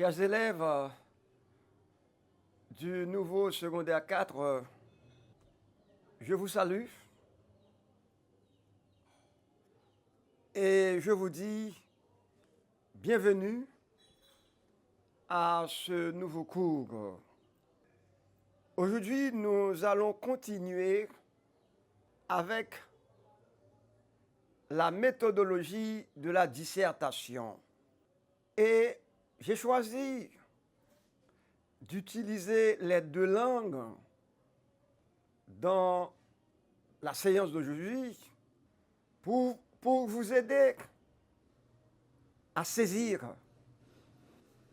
Chers élèves du nouveau secondaire 4, je vous salue et je vous dis bienvenue à ce nouveau cours. Aujourd'hui, nous allons continuer avec la méthodologie de la dissertation. Et j'ai choisi d'utiliser les deux langues dans la séance d'aujourd'hui pour vous aider à saisir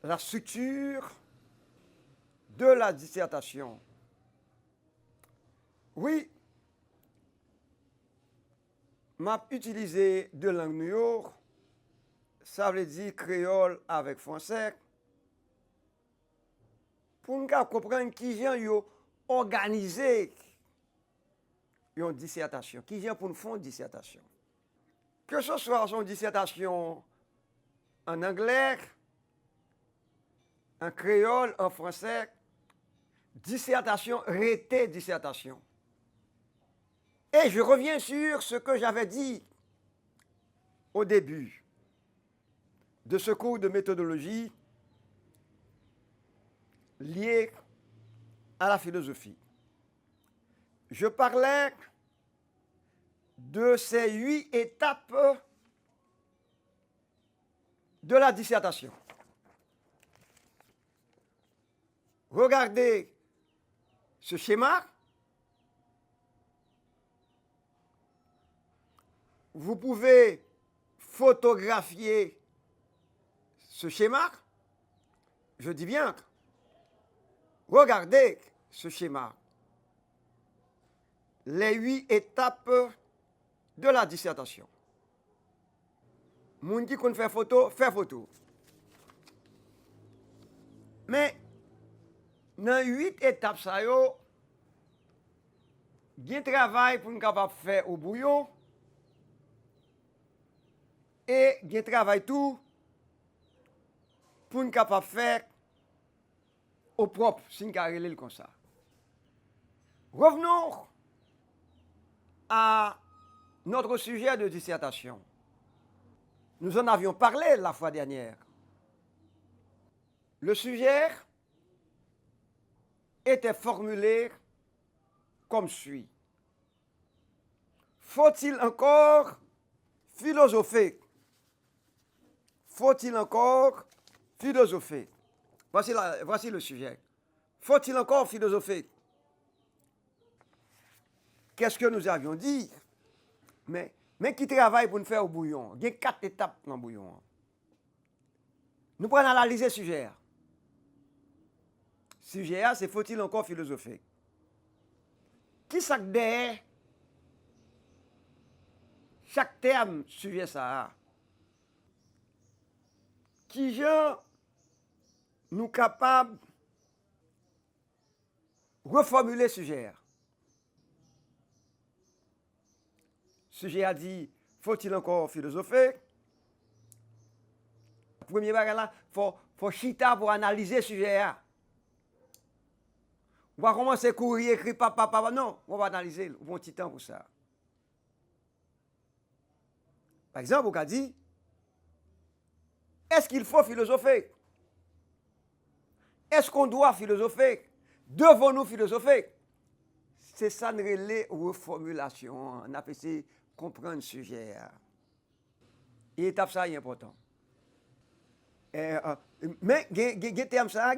la structure de la dissertation. Oui, m'a utilisé deux langues new, ça veut dire créole avec français, pour nous comprendre qui vient organiser une dissertation, qui vient pour nous faire une dissertation. Que ce soit une dissertation en anglais, en créole, en français, dissertation, rété dissertation. Et je reviens sur ce que j'avais dit au début de ce cours de méthodologie lié à la philosophie. Je parlais de ces 8 étapes de la dissertation. Regardez ce schéma. Vous pouvez photographier ce schéma. Je dis bien, regardez ce schéma. Les 8 étapes de la dissertation. Moun qui qu'on fait photo, fait photo. Mais dans 8 étapes, ça yo, il y a un travail pour nous capable faire au bouillon. Et il y a un travail tout pour nous capable faire au propre, si nous avons comme ça. Revenons à notre sujet de dissertation. Nous en avions parlé la fois dernière. Le sujet était formulé comme suit. Faut-il encore philosopher? Faut-il encore philosopher? Voici le sujet. Faut-il encore philosopher? Qu'est-ce que nous avions dit? Mais qui travaille pour nous faire au bouillon? Il y a 4 étapes dans le bouillon. Nous prenons analyser le sujet. Le sujet, c'est faut-il encore philosopher? Qui ça derrière chaque terme sujet ça? Qui gens nous capables de reformuler le sujet? Le sujet a dit, faut-il encore philosopher? Premier bagage là, faut chita pour analyser le sujet. On va commencer à courir, écrire papa. Non, on va analyser, on va un petit temps pour ça. Par exemple, on a dit, est-ce qu'il faut philosopher? Est-ce qu'on doit philosopher? Devons-nous philosopher? C'est ça les reformulations. On a essayé de comprendre le sujet. Et étape ça est important. Mais terme ça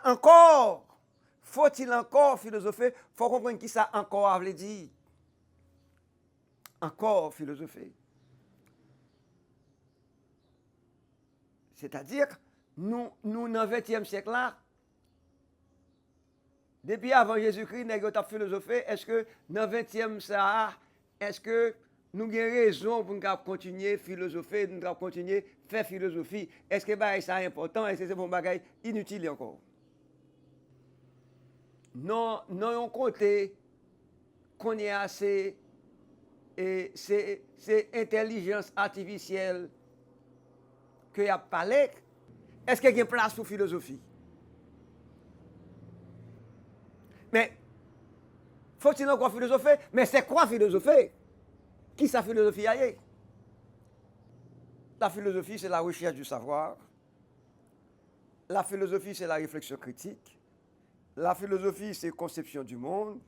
encore. Faut-il encore philosopher? Il faut comprendre qui ça encore veut dire. Encore philosopher. C'est-à-dire, nous dans le 20e siècle là, depuis avant Jésus-Christ, nous avons philosophé. Est-ce que dans le 20e ça, est-ce que nous avons raison pour nous continuer à philosopher, nous avons continuer à faire philosophie? Est-ce que ça est important? Est-ce que c'est un bagage inutile encore? Non, on compte qu'on est assez, et c'est intelligence artificielle que y a parlé, est-ce qu'il y a une place pour philosophie? Mais, faut-il encore philosopher? Mais c'est quoi philosopher? Qui sa philosophie aille? La philosophie, c'est la recherche du savoir. La philosophie, c'est la réflexion critique. La philosophie, c'est conception du monde.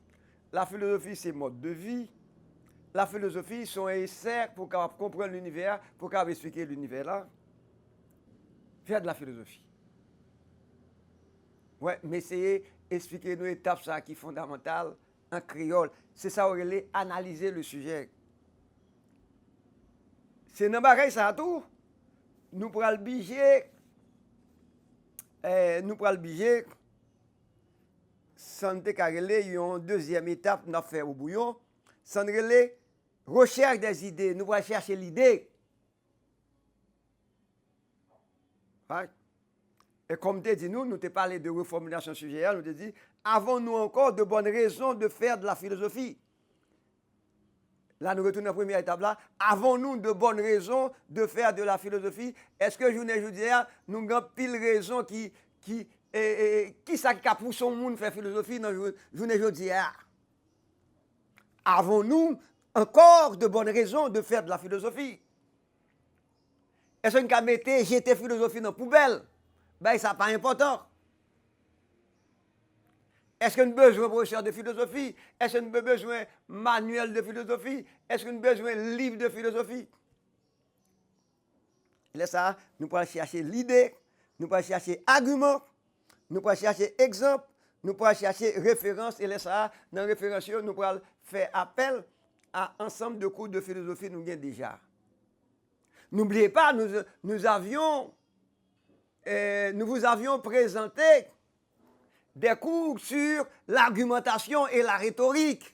La philosophie, c'est mode de vie. La philosophie, sont essais pour comprendre l'univers, pour expliquer l'univers là. Faire de la philosophie. Ouais, mais essayez d'expliquer nos étapes ça qui est fondamentale en créole. C'est ça, on va analyser le sujet. C'est dans pareil ça tout. Nous pourrons le biger. Nous pourrons le biger. Sans décarrer, il y a une deuxième étape nous faire au bouillon. Sans relais, recherche des idées. Nous allons chercher l'idée. Right? Et comme tu dis, nous te parlé de reformulation sujet, nous te dit, avons-nous encore de bonnes raisons de faire de la philosophie? Là, nous retournons à la première étape là. Avons-nous de bonnes raisons de faire de la philosophie? Est-ce que je dis, nous avons pile raisons qui ça qui a pour son monde faire philosophie dans je dis, avons-nous encore de bonnes raisons de faire de la philosophie? Est-ce qu'on a mis jeter philosophie dans la poubelle? Ben, ça n'est pas important. Est-ce qu'on a besoin de professeur de philosophie? Est-ce qu'on a besoin de manuel de philosophie? Est-ce qu'on a besoin de livre de philosophie? Là, ça, nous pouvons chercher l'idée, nous pouvons chercher argument, nous pouvons chercher exemple, nous pouvons chercher référence. Et là, ça, dans référence, nous pouvons faire appel à un ensemble de cours de philosophie nous avons déjà. N'oubliez pas, nous vous avions présenté des cours sur l'argumentation et la rhétorique.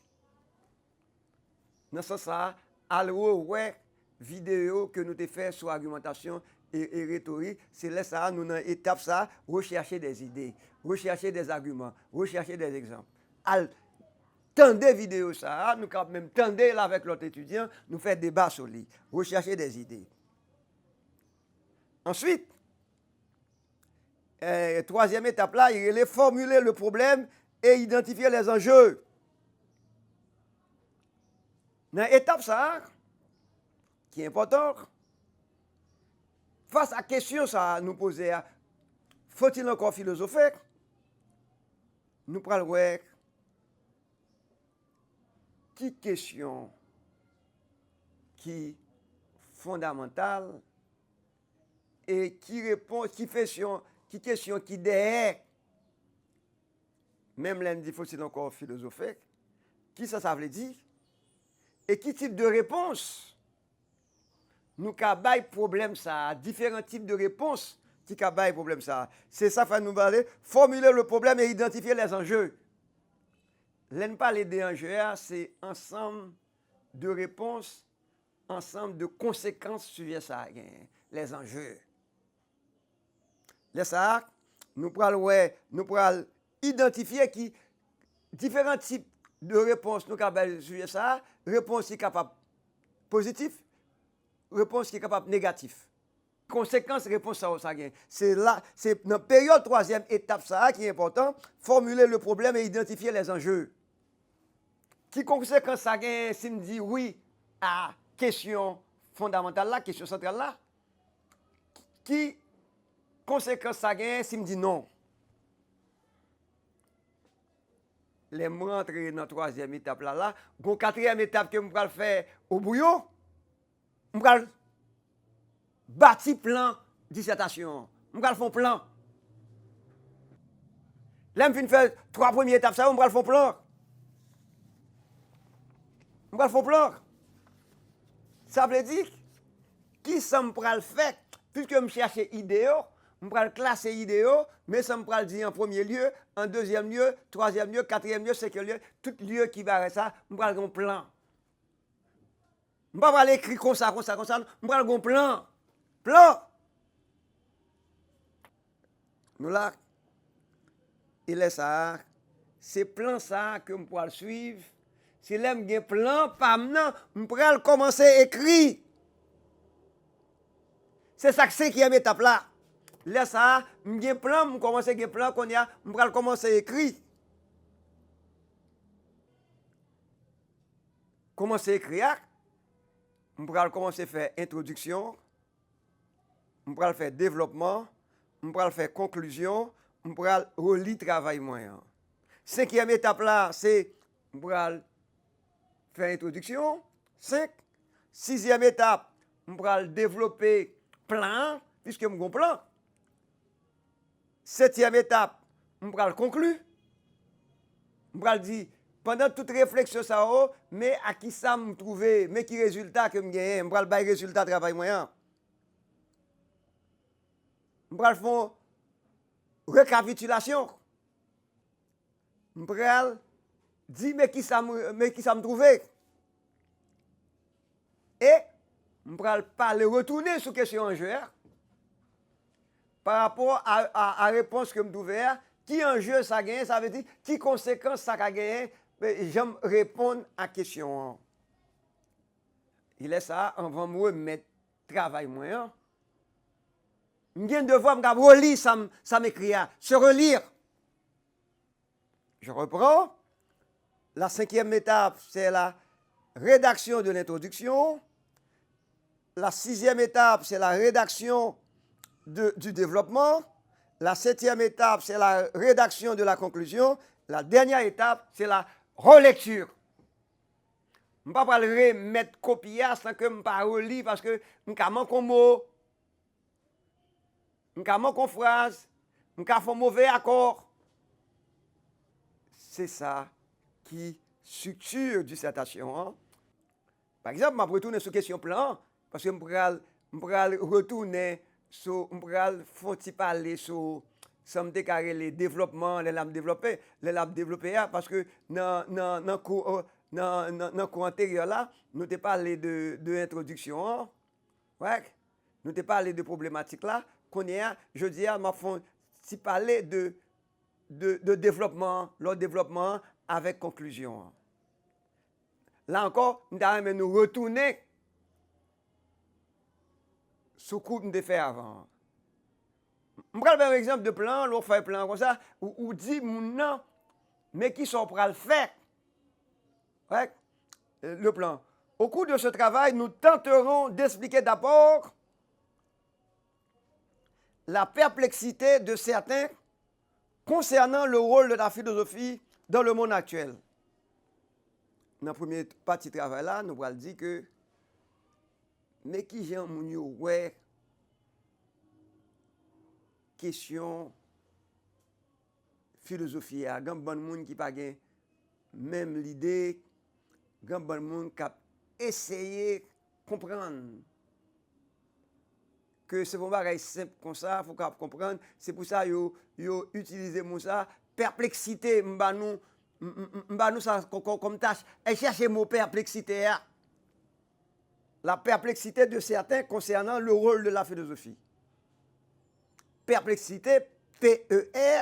Dans ce sens, alors, ouais, vidéo que nous avons fait sur argumentation et rhétorique, c'est là ça, nous dans étape ça, rechercher des idées, rechercher des arguments, rechercher des exemples. Tendez vidéo ça, nous quand même tendez là avec l'autre étudiant, nous faire débat sur lui, rechercher des idées. Ensuite, troisième étape là, il est formuler le problème et identifier les enjeux. Dans l'étape ça, qui est importante, face à la question ça nous poser, faut-il encore philosopher? Nous prenons voir qui question qui fondamentale et qui répond, qui question qui derrière, même lundi, faut-il encore philosopher, qui ça veut dire, et qui type de réponse, nous avons problème ça, différents types de réponses qui ont problème ça. C'est ça que nous allons formuler le problème et identifier les enjeux. L'en parler des enjeux, c'est ensemble de réponses, ensemble de conséquences sur ça, les enjeux. Ça, nous pourrons identifier qui différents types de réponses nous avons sur ça, réponse qui est capable positive, réponse qui est capable négative. Conséquence réponse ça gagne. C'est là, c'est dans la période troisième étape ça qui est important, formuler le problème et identifier les enjeux. Qui conséquence ça gagne si me dit oui à question fondamentale là, question centrale là? Qui conséquence ça gagne si me dit non? Les me rentrer dans la troisième étape là, la quatrième étape que je vais faire au bouillon, je vais bâtir plan dissertation. Je vais faire un plan. Là, je vais faire trois premières étapes, ça, je vais faire un plan. Je vais faire un plan. Ça veut dire, qui ça me le faire, puisque je cherche idéaux, je vais classer idéaux, mais ça me dire en premier lieu, en deuxième lieu, troisième lieu, quatrième lieu, cinquième lieu, tout lieu qui va ça, je vais faire un plan. Je ne vais pas écrire comme ça, je vais faire un plan. Plan. Nous là, il est ça, c'est plan ça que je vais suivre. Si là, j'ai un plan, pas maintenant, je vais commencer à écrire. C'est ça que c'est qui est étape là. Là, ça, j'ai plan, je commence à plan, qu'on y a, je vais commencer à écrire. Commencer à écrire, je vais commencer à faire introduction, je vais faire développement, je vais faire conclusion, je vais relire travail moyen. Cinquième étape là, c'est je vais faire introduction. 5. Sixième étape, je vais développer plan, puisque je un plan. Septième étape, je vais conclure. Je vais dire, pendant toute réflexion, ça, mais à qui ça me trouver, mais qui résultat que je gagne, je vais faire résultat de travail moyen. Je vais faire récapitulation. Je vais dire, mais qui ça me trouver. Et je vais parler, retourner sur la question en jeu par rapport à la réponse que je me trouvais. Qui enjeu ça gagne, ça veut dire qui conséquence ça a gagné. J'aime répondre à la question. Il est ça, on va me remettre travail moyen. Je viens de voir, je relire ça m'écrit, se relire. Je reprends. La cinquième étape, c'est la rédaction de l'introduction. La sixième étape, c'est la rédaction du développement. La septième étape, c'est la rédaction de la conclusion. La dernière étape, c'est la relecture. Je ne vais pas le remettre copier sans que je ne pas relire parce que je manque un mot, je manque une phrase, je fais un mauvais accord. C'est ça qui structure dissertation. Par exemple, je vais retourner sur la question plan parce que je vais retourner sur, je vais parler sur les développements, les lames développées, parce que dans le cours antérieur là, nous avons parlé de l'introduction, ouais, nous avons parlé de problématiques là, je dis, je vais parler de développement, le développement avec conclusion. Là encore, nous allons nous retourner sur ce que nous avons fait avant. Je vais prendre un exemple de plan, l'on fait un plan comme ça, où dit non, mais qui sont prêts à le faire. Ouais, le plan. Au cours de ce travail, nous tenterons d'expliquer d'abord la perplexité de certains concernant le rôle de la philosophie dans le monde actuel. Dans la première partie du travail là, nous allons dire que mais qui j'ai ouais question philosophie, il y a grand bon monde qui pas même l'idée, grand bon monde qui a essayé de comprendre que c'est pas pareil simple comme ça, il faut comprendre, c'est pour ça yo utiliser ça perplexité nous ça comme tâche et chercher mot perplexité la perplexité de certains concernant le rôle de la philosophie. Perplexité, P-E-R-P-L-E-X-I-T-E,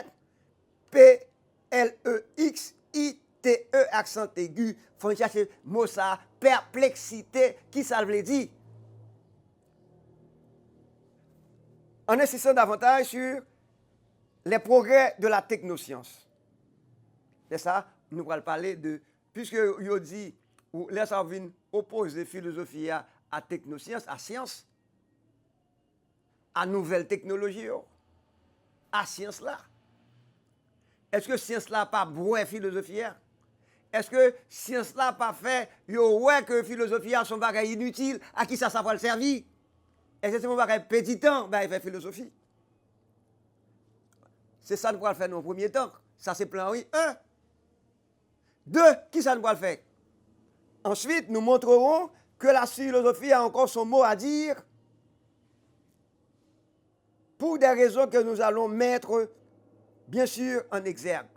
accent aigu. Il faut chercher mot ça, perplexité, qui ça veut dire? En insistant davantage sur les progrès de la technoscience. C'est ça, nous allons parler de, puisque vous dit, ou là ça vient opposer philosophie à technoscience, à science, à nouvelle technologie, à science là. Est-ce que science là pas boire philosophie? Est-ce que science là pas fait ouais que philosophie a son bagage inutile, à qui ça va le servir? Est-ce que c'est mon bagage petit temps, il fait philosophie? C'est ça que nous allons faire dans le premier temps. Ça c'est plan oui. 1. 2. Qui ça nous va le faire? Ensuite, nous montrerons que la philosophie a encore son mot à dire pour des raisons que nous allons mettre, bien sûr, en exergue.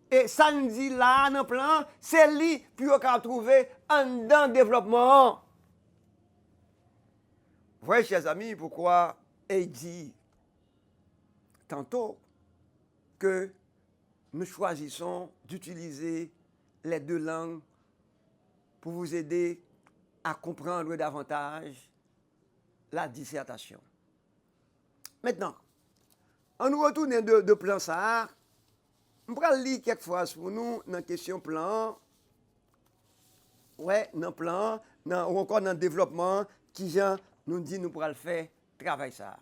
Et ça nous dit là, dans le plan, c'est lui pour qu'on trouve dans le développement. Vous voyez, chers amis, pourquoi il dit tantôt que nous choisissons d'utiliser les deux langues pour vous aider à comprendre davantage la dissertation. Maintenant, on nous retourne de plan ça. On va lire quelques phrases pour nous dans la question plan. Ouais, dans le plan, ou encore dans le développement, qui Jean nous dit nous pourrons le faire, travail ça.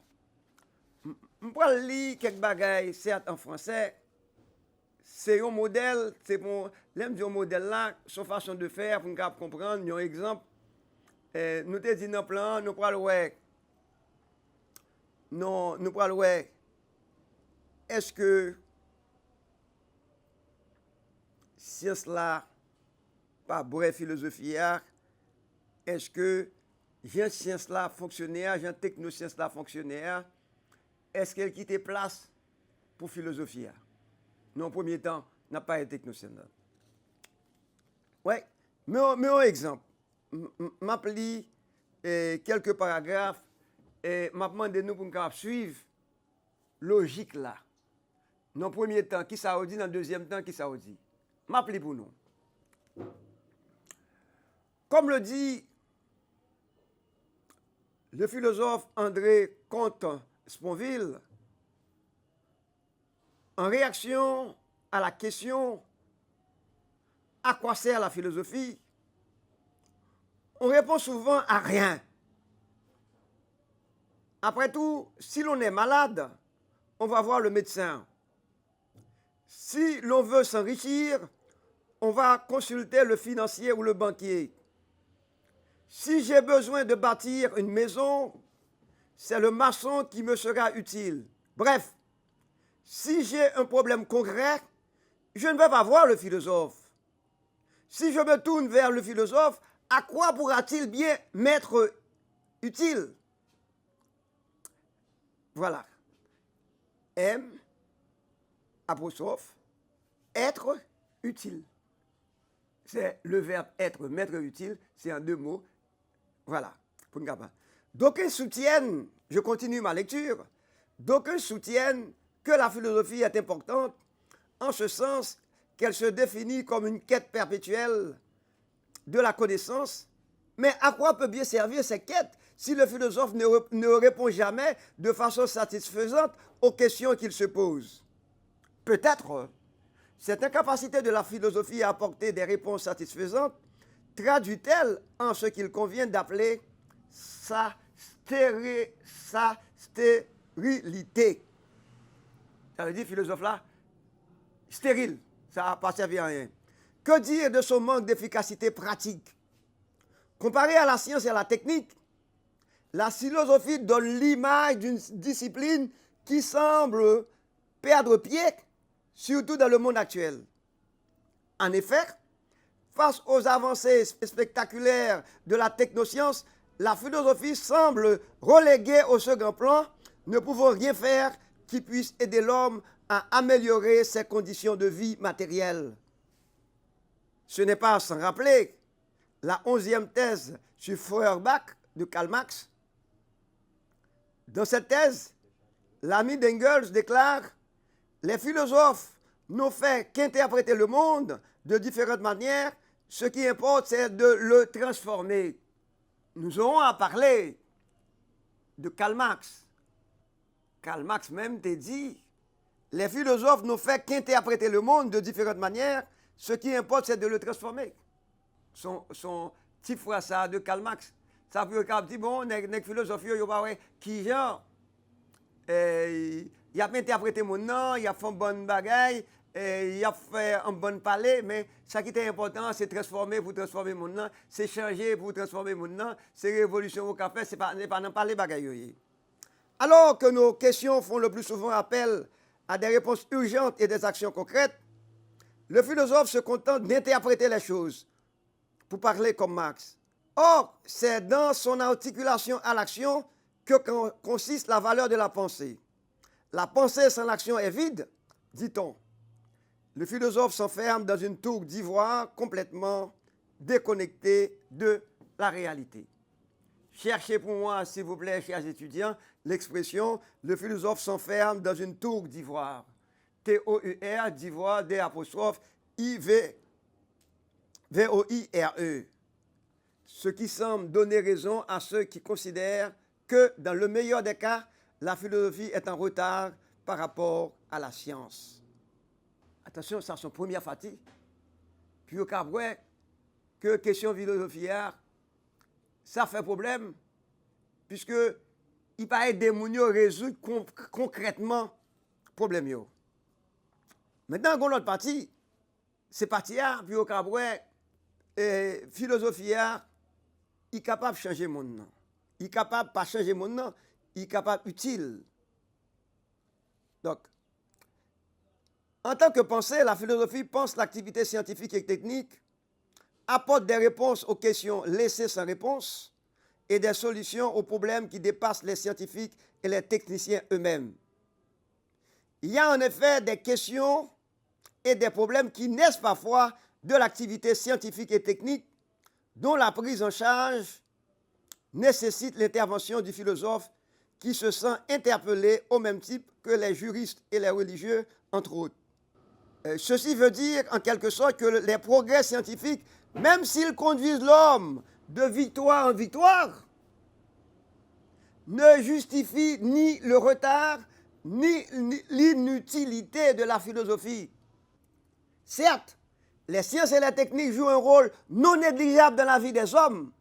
On va lire quelques bagailles, certes en français. C'est un modèle, c'est pour l'aime un modèle là, son façon de faire pour nous comprendre. Un exemple, nous te dit dans le plan, nous pourrons ouais, non, nous pourrons ouais. Est-ce que science là, pas bref philosophie, est-ce que j'ai science là fonctionnaire, j'ai technoscience là fonctionnaire, est-ce qu'elle quitte place pour philosophie? Non, en premier temps, n'a pas été technoscience. Ouais, mais un exemple, m'appli quelques paragraphes et m'a demandé nous pour nous suivre logique là. Dans le premier temps, qui ça dit, dans le deuxième temps, qui ça dit. M'appli pour nous. Comme le dit le philosophe André Comte-Sponville, en réaction à la question à quoi sert la philosophie, on répond souvent à rien. Après tout, si l'on est malade, on va voir le médecin. Si l'on veut s'enrichir, on va consulter le financier ou le banquier. Si j'ai besoin de bâtir une maison, c'est le maçon qui me sera utile. Bref, si j'ai un problème concret, je ne vais pas voir le philosophe. Si je me tourne vers le philosophe, à quoi pourra-t-il bien m'être utile? Voilà. M, apostrophe, être utile. C'est le verbe être, m'être utile, c'est en deux mots. Voilà, pour ne pas. D'aucuns soutiennent, je continue ma lecture, d'aucuns soutiennent que la philosophie est importante en ce sens qu'elle se définit comme une quête perpétuelle de la connaissance. Mais à quoi peut bien servir cette quête si le philosophe ne répond jamais de façon satisfaisante aux questions qu'il se pose? Peut-être cette incapacité de la philosophie à apporter des réponses satisfaisantes traduit-elle en ce qu'il convient d'appeler sa stérilité. Ça veut dire, philosophe là, stérile, ça n'a pas servi à rien. Que dire de son manque d'efficacité pratique? Comparé à la science et à la technique, la philosophie donne l'image d'une discipline qui semble perdre pied, surtout dans le monde actuel. En effet, face aux avancées spectaculaires de la technoscience, la philosophie semble reléguée au second plan, ne pouvant rien faire qui puisse aider l'homme à améliorer ses conditions de vie matérielles. Ce n'est pas sans rappeler la 11e thèse sur Feuerbach de Karl Marx. Dans cette thèse, l'ami d'Engels déclare « Les philosophes n'ont fait qu'interpréter le monde de différentes manières, ce qui importe, c'est de le transformer. » Nous aurons à parler de Karl Marx. Karl Marx même t'a dit « Les philosophes n'ont fait qu'interpréter le monde de différentes manières, ce qui importe, c'est de le transformer. » Son petit phrase de Karl Marx. Ça peut dire, bon, les philosophes, ils ont pas qui genre, il a interprété mon nom, il a fait une bonne bagaille, il a fait un bon palais, mais ce qui est important, c'est transformer pour transformer mon nom, c'est changer pour transformer mon nom, c'est révolution au café, c'est pas n'en parler bagaille. Alors que nos questions font le plus souvent appel à des réponses urgentes et des actions concrètes, le philosophe se contente d'interpréter les choses, pour parler comme Marx. Or, c'est dans son articulation à l'action que consiste la valeur de la pensée. La pensée sans l'action est vide, dit-on. Le philosophe s'enferme dans une tour d'ivoire complètement déconnectée de la réalité. Cherchez pour moi, s'il vous plaît, chers étudiants, l'expression « le philosophe s'enferme dans une tour d'ivoire ». T-O-U-R, d'ivoire, D'-I-V-O-I-R-E. Ce qui semble donner raison à ceux qui considèrent que, dans le meilleur des cas, la philosophie est en retard par rapport à la science. Attention, ça c'est son première fatigue. Puis au cas que question philosophique, ça fait problème, puisque il paraît des gens résoudre concrètement le problème. Maintenant, on l'autre partie, c'est parti, puis au cas philosophie, il est capable de changer le monde. Il est capable de pas changer le monde, il est capable utile. Donc, en tant que pensée, la philosophie pense l'activité scientifique et technique, apporte des réponses aux questions laissées sans réponse et des solutions aux problèmes qui dépassent les scientifiques et les techniciens eux-mêmes. Il y a en effet des questions et des problèmes qui naissent parfois de l'activité scientifique et technique dont la prise en charge nécessite l'intervention du philosophe qui se sent interpellé au même type que les juristes et les religieux, entre autres. Ceci veut dire en quelque sorte que les progrès scientifiques, même s'ils conduisent l'homme de victoire en victoire, ne justifient ni le retard, ni l'inutilité de la philosophie. Certes, les sciences et les techniques jouent un rôle non négligeable dans la vie des hommes,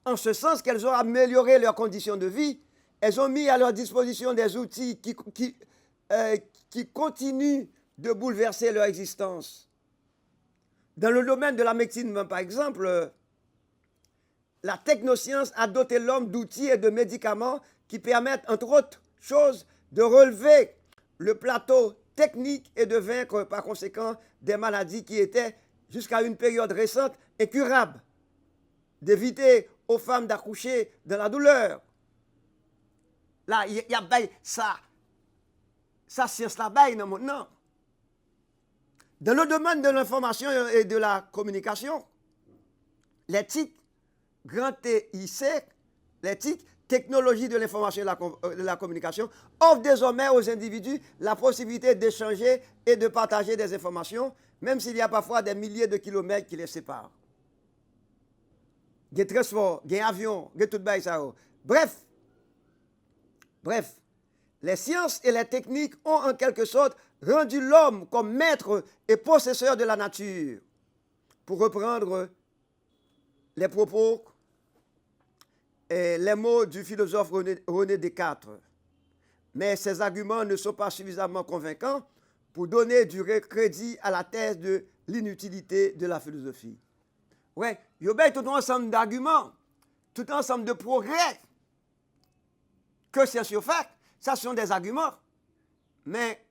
en ce sens qu'elles ont amélioré leurs conditions de vie, elles ont mis à leur disposition des outils qui continuent de bouleverser leur existence. Dans le domaine de la médecine, par exemple, la technoscience a doté l'homme d'outils et de médicaments qui permettent, entre autres choses, de relever le plateau technique et de vaincre par conséquent des maladies qui étaient, jusqu'à une période récente, incurables, d'éviter aux femmes d'accoucher dans la douleur. Là, il y a ça science la baille dans le monde, non. Dans le domaine de l'information et de la communication, l'éthique, grand TIC, l'éthique, technologie de l'information et de la communication, offre désormais aux individus la possibilité d'échanger et de partager des informations, même s'il y a parfois des milliers de kilomètres qui les séparent. Il y a transport, il y a avion, il y a tout ça. Bref, les sciences et les techniques ont en quelque sorte rendu l'homme comme maître et possesseur de la nature. Pour reprendre les propos et les mots du philosophe René Descartes. Mais ces arguments ne sont pas suffisamment convaincants pour donner du crédit à la thèse de l'inutilité de la philosophie. Oui, il y a tout un ensemble d'arguments, tout un ensemble de progrès que c'est sur fait. Ça sont des arguments. Mais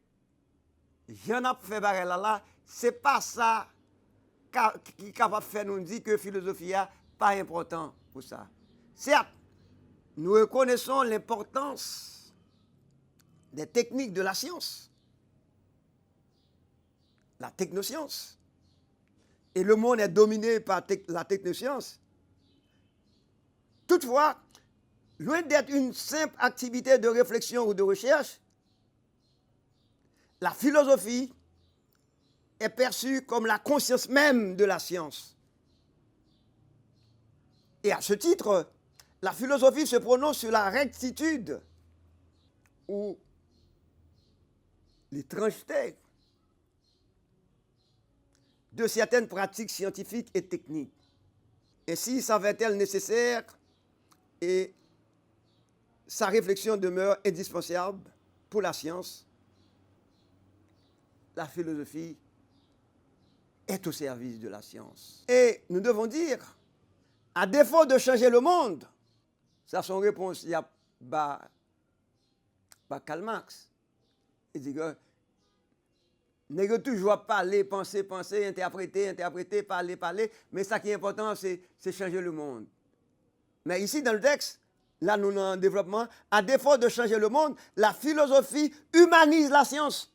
j'en ai fait barrer là, c'est pas ça qui est capable de faire nous dire que la philosophie n'est pas important pour ça. Certes, nous reconnaissons l'importance des techniques de la science, la technoscience. Et le monde est dominé par la technoscience. Toutefois, loin d'être une simple activité de réflexion ou de recherche, la philosophie est perçue comme la conscience même de la science. Et à ce titre, la philosophie se prononce sur la rectitude ou l'étrangeté de certaines pratiques scientifiques et techniques. Ainsi s'avère-t-elle nécessaire et sa réflexion demeure indispensable pour la science. La philosophie est au service de la science. Et nous devons dire, à défaut de changer le monde, ça son réponse, il y a Karl Marx. Il dit que n'est que toujours parler, penser, interpréter, parler, mais ça qui est important, c'est changer le monde. Mais ici, dans le texte, là, nous en développement, à défaut de changer le monde, la philosophie humanise la science,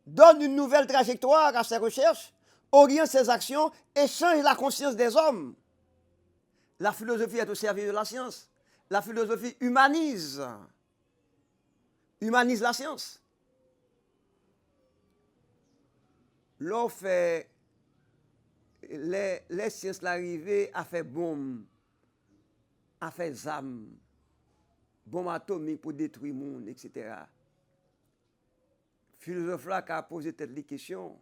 donne une nouvelle trajectoire à ses recherches, oriente ses actions et change la conscience des hommes. La philosophie est au service de la science. La philosophie humanise la science. L'on fait les sciences l'arrivée à faire bombe, à faire zam, bombe atomique pour détruire le monde, etc. Philosophe là qui a posé telle question,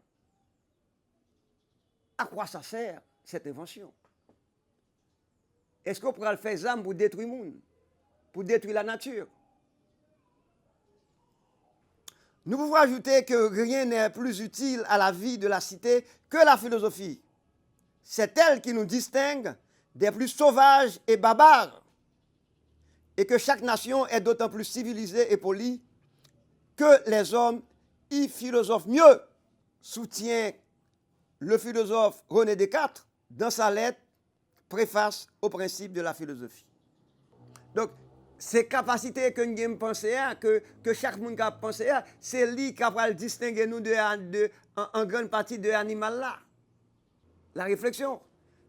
à quoi ça sert cette invention? Est-ce qu'on pourra le faire âme pour détruire le monde, pour détruire la nature? Nous pouvons ajouter que rien n'est plus utile à la vie de la cité que la philosophie. C'est elle qui nous distingue des plus sauvages et barbares, et que chaque nation est d'autant plus civilisée et polie que les hommes y philosophent mieux, soutient le philosophe René Descartes dans sa lettre préface au principe de la philosophie. Donc, ces capacités que nous avons pensé, que chaque monde a pensé, c'est lui qui va distinguer nous en grande partie de l'animal là. La réflexion.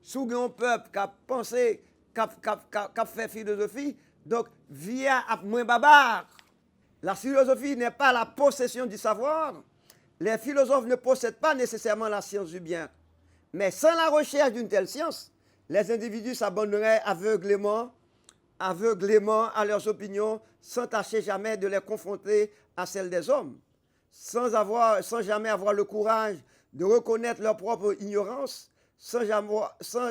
Sous un peuple qui a pensé, qui a fait philosophie, donc via moins barbare. La philosophie n'est pas la possession du savoir. Les philosophes ne possèdent pas nécessairement la science du bien. Mais sans la recherche d'une telle science, les individus s'abandonneraient aveuglément à leurs opinions, sans tâcher jamais de les confronter à celles des hommes, sans jamais avoir le courage de reconnaître leur propre ignorance, sans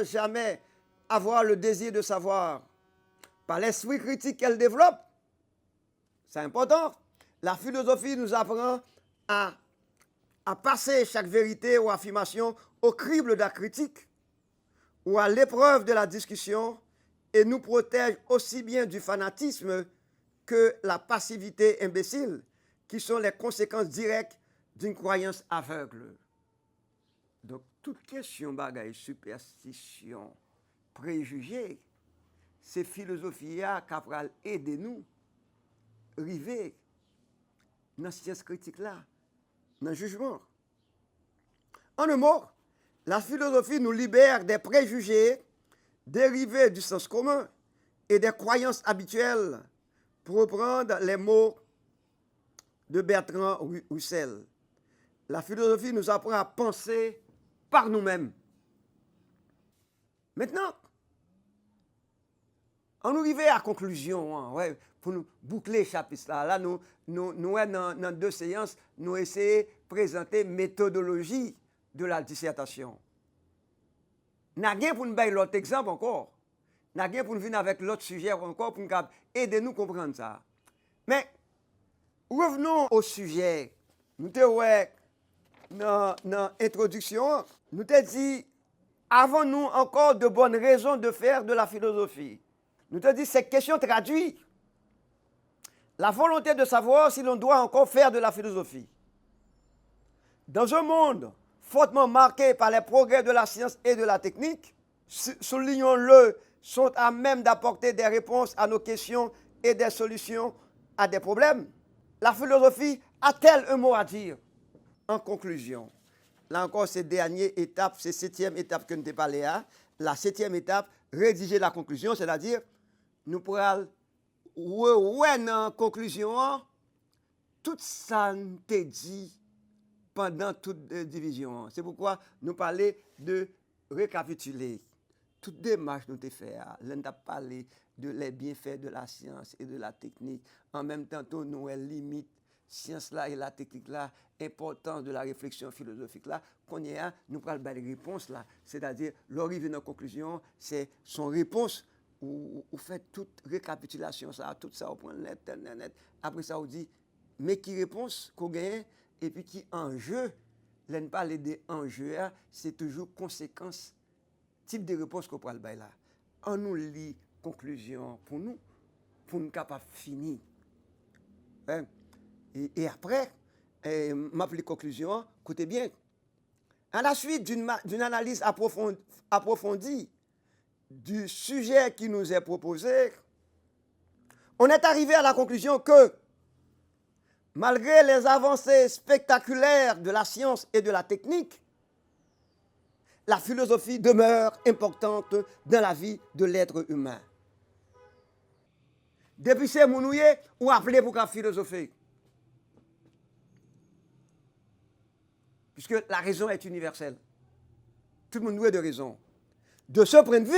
jamais avoir le désir de savoir. Par l'esprit critique qu'elle développe, c'est important, la philosophie nous apprend à passer chaque vérité ou affirmation au crible de la critique ou à l'épreuve de la discussion, et nous protège aussi bien du fanatisme que la passivité imbécile, qui sont les conséquences directes d'une croyance aveugle. Donc, toute question, bagaille, superstition, préjugés, c'est philosophie qui va aider nous à arriver dans la science critique-là, dans le jugement. En un mot, la philosophie nous libère des préjugés dérivés du sens commun et des croyances habituelles, pour reprendre les mots de Bertrand Russell. La philosophie nous apprend à penser par nous-mêmes. Maintenant, on arrive à la conclusion, pour nous boucler le chapitre là. Là, nous dans 2 séances, nous essayons de présenter la méthodologie de la dissertation. Nous n'avons pour nous donner l'autre exemple encore. Nous n'avons pour nous venir avec l'autre sujet encore pour nous aider nous à comprendre ça. Mais revenons au sujet. Nous avons dans l'introduction, nous avons dit, avons-nous encore de bonnes raisons de faire de la philosophie? Nous avons dit, cette question traduit la volonté de savoir si l'on doit encore faire de la philosophie. Dans un monde fortement marqué par les progrès de la science et de la technique, soulignons-le, sont à même d'apporter des réponses à nos questions et des solutions à des problèmes. La philosophie a-t-elle un mot à dire? En conclusion, là encore, c'est dernière étape, c'est 7e étape que nous avons parlé à. La 7e étape, rédiger la conclusion, c'est-à-dire, nous pourrons, en conclusion, tout ça nous a dit pendant toute division. C'est pourquoi nous parlons de récapituler. Toute démarche nous avons fait, l'on a parlé de les bienfaits de la science et de la technique. En même temps, nous avons limite science là et la technique là, importance de la réflexion philosophique là, qu'on y a, nous prenons les réponses là. C'est-à-dire, l'arrivée dans la conclusion, c'est son réponse. Ou fait toute récapitulation, tout ça au point net. Après ça, on dit, mais qui réponse qu'on gagne, et puis qui enjeu. Là, nous parlons des enjeux, c'est toujours conséquence, type de réponse qu'on prend le là. On nous lit conclusion pour nous capables de finir. Hein? Et après, m'appeler conclusion, écoutez bien. À la suite d'une analyse approfondie du sujet qui nous est proposé, on est arrivé à la conclusion que, malgré les avancées spectaculaires de la science et de la technique, la philosophie demeure importante dans la vie de l'être humain. Depuis ces mounouillés, on appelé pour la philosophie. Puisque la raison est universelle. Tout le monde a de raison. De ce point de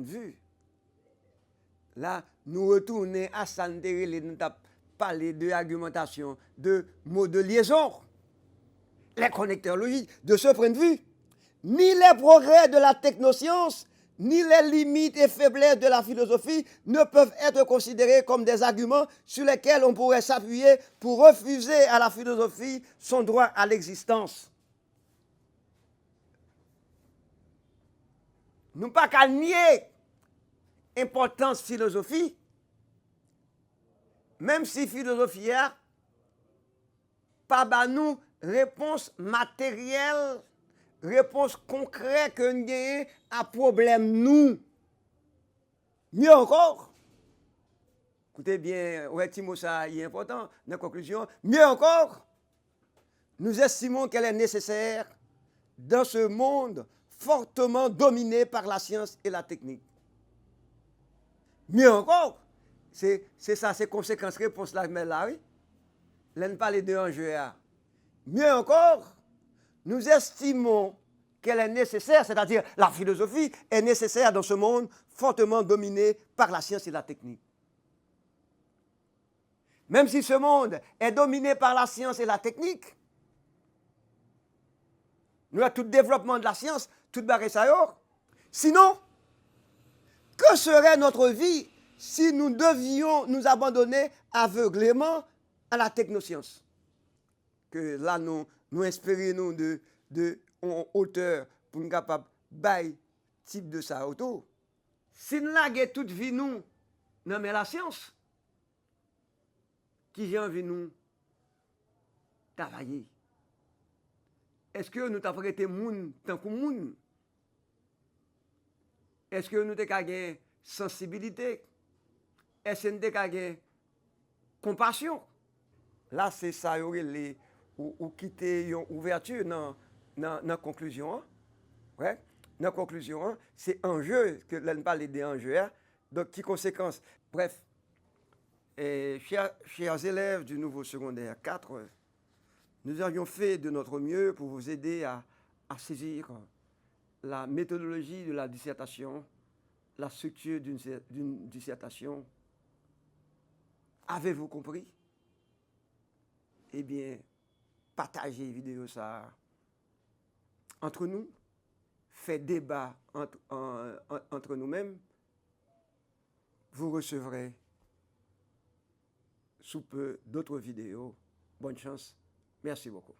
vue, Là, nous retournons à Sandéré, nous avons parlé de argumentation, de mots de liaison, les connecteurs logiques. De ce point de vue, ni les progrès de la technoscience, ni les limites et faiblesses de la philosophie ne peuvent être considérés comme des arguments sur lesquels on pourrait s'appuyer pour refuser à la philosophie son droit à l'existence. Nous pas qu'à nier importance philosophie, même si philosophie a pas bah nous réponse matérielle, réponse concrète que nous avons à problème nous. Mieux encore, écoutez bien, ouais, Timo, ça est important, dans la conclusion, mieux encore, nous estimons qu'elle est nécessaire dans ce monde fortement dominé par la science et la technique. Mieux encore, c'est ça, c'est conséquences, réponse là, mais là, oui. Là, nous parlons de enjeux. Mieux encore, nous estimons qu'elle est nécessaire, c'est-à-dire la philosophie est nécessaire dans ce monde fortement dominé par la science et la technique. Même si ce monde est dominé par la science et la technique, nous avons tout le développement de la science, tout barré ça. Sinon, que serait notre vie si nous devions nous abandonner aveuglément à la technoscience? Que là, nous inspirons de hauteur pour nous capables de bailler type de ça autour. Si nous laguons toute vie, nous, non mais la science, qui j'ai envie de nous travailler? Est-ce que nous avons été moun tant que moun? Est-ce que nous avons sensibilité? Est-ce que nous avons compassion? Là, c'est ça, ou quitter une ouverture dans la conclusion. Hein? Ouais? Dans la conclusion, hein? C'est un jeu, que l'on parle des enjeux. Hein? Donc, qui conséquence? Bref, chers élèves du nouveau secondaire 4, nous avions fait de notre mieux pour vous aider à saisir la méthodologie de la dissertation, la structure d'une dissertation. Avez-vous compris? Eh bien, partagez la vidéo ça entre nous, faites débat entre nous-mêmes. Vous recevrez sous peu d'autres vidéos. Bonne chance. Merci beaucoup.